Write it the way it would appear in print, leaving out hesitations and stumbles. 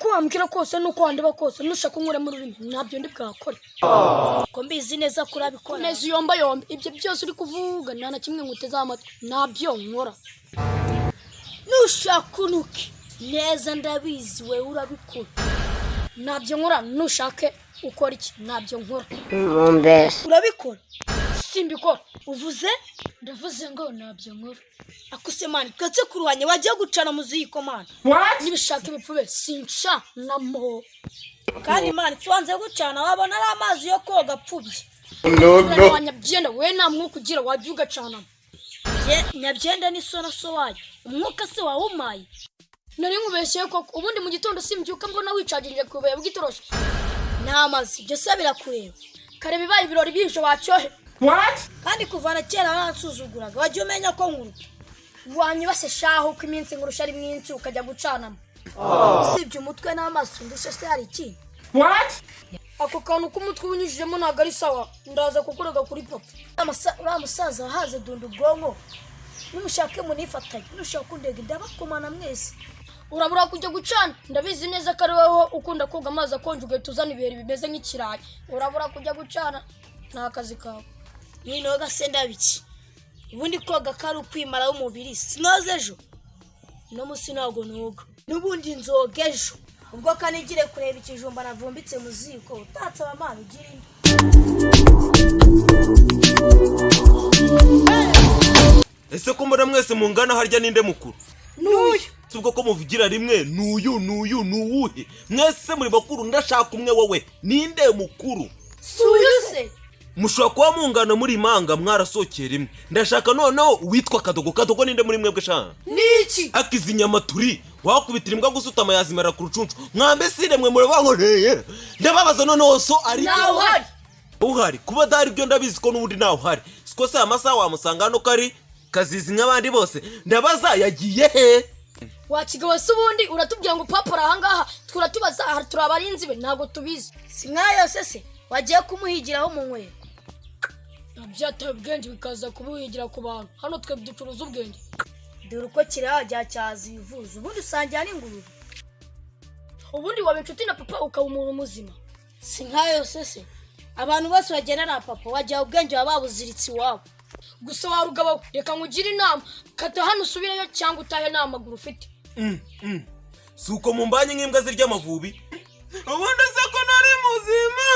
uko wambwira kose nuko wandeba kose nushaka nkure mu rurimi nabyo ndi bwakore ko mbizi neza kurabikora neza yomba ibyo byose uri kuvuga nana kimwe nguteza amatwi nabyo nkora nushaka unuke neza ndabizi we urabikora nabyo nkora nushake ukora iki nabyo nkora urabikora simbikora uvuze ndavuze ngo nabyo nkora akuse mani twetse kuruhanye wajya gucana muziko mani nibishaka ibipfube sinca namo kandi mani twanze gucana wabona ari amazi yo koga pfubye no wanyabyenda we nta mwuka ugira wajya ugacana ye nyabyenda ni so wayo umwuka se wawumaye nari nkubeshye ko ubundi mu gitondo simbyuka mbona wicagirije kubuye bw'itoroshe namazi byo sabira kureba kare bibaye ibirori bisho wacyohe kandi kuvana kera bansuzuguraga wajya umenya ko nkuru wanyibase shaho ko iminsi ngurusha ari mwinshi ukajya gucanamo sibyo umutwe n'amaso ndushe se hari iki ako kantu k'umutwe unyujijemo ntago ari sawa ndaza kukurega kuri papa uriya musaza haze dunda ubwonko numushake munifatanye nushaka kundega ndabakomana mwese urabura kujya gucana ndabizi neza ko ari wowe ukunda koga amazi akonje ugahita uzana ibiheri bimeze nk'ikirayi urabura kujya gucana nta kazi kawe noga senda biki ubundi koga kari ukwimara umubiri sinoze ejo no musi ntago noga n'ubundi nzoga ejo ubwo kanigire kureba ikijumba navumbitse mu ziko utatse abamana ugira ese ko mbona mwese mungana harya ninde mukuru nuyu subwo ko muvugira rimwe nuwuhe mwese muri bakuru ndashaka umwe wowe ninde mukuru suyuse mushobora kuba mungana muri manga mwarasokera rimwe ndashaka noneho witwa kadogo ninde muri mwebwe sha niki akiza inyama turi wakubitira imbwa gusutama yazimara ku rucuncu mwambe sire mwe muri bankoreye ndababaza noneho so ari naho hari uhari kuba dari byo ndabizi ko n'ubundi naho hari siko se amasaha wamusanga hano kari kazizi nk'abandi bose ndabaza yagiye he wakigawe se ubundi uratubwira ngo papa arahangaha turatubaza turabarinzi be ntago tubizi sinkayo se wagiye kumuhigiraho mu nkwe nabyataye ubwenge bikaza kubuhigira ku bantu hano twe ducuruza ubwenge dore uko kirajya cyaza ibivuzo ubundi usangira n'ingurube ubundi waba inshuti na papa ukaba umuntu muzima sinkayo se abantu bose bagenda na papa wajya ubwenge babuziritse iwabo gusa warugaba reka ngugira inama kata hano usubireyo cyangwa utahe nta maguru ufite suko mumbanye nk'imbwa zirya amavubi ubundi se ko nari muzima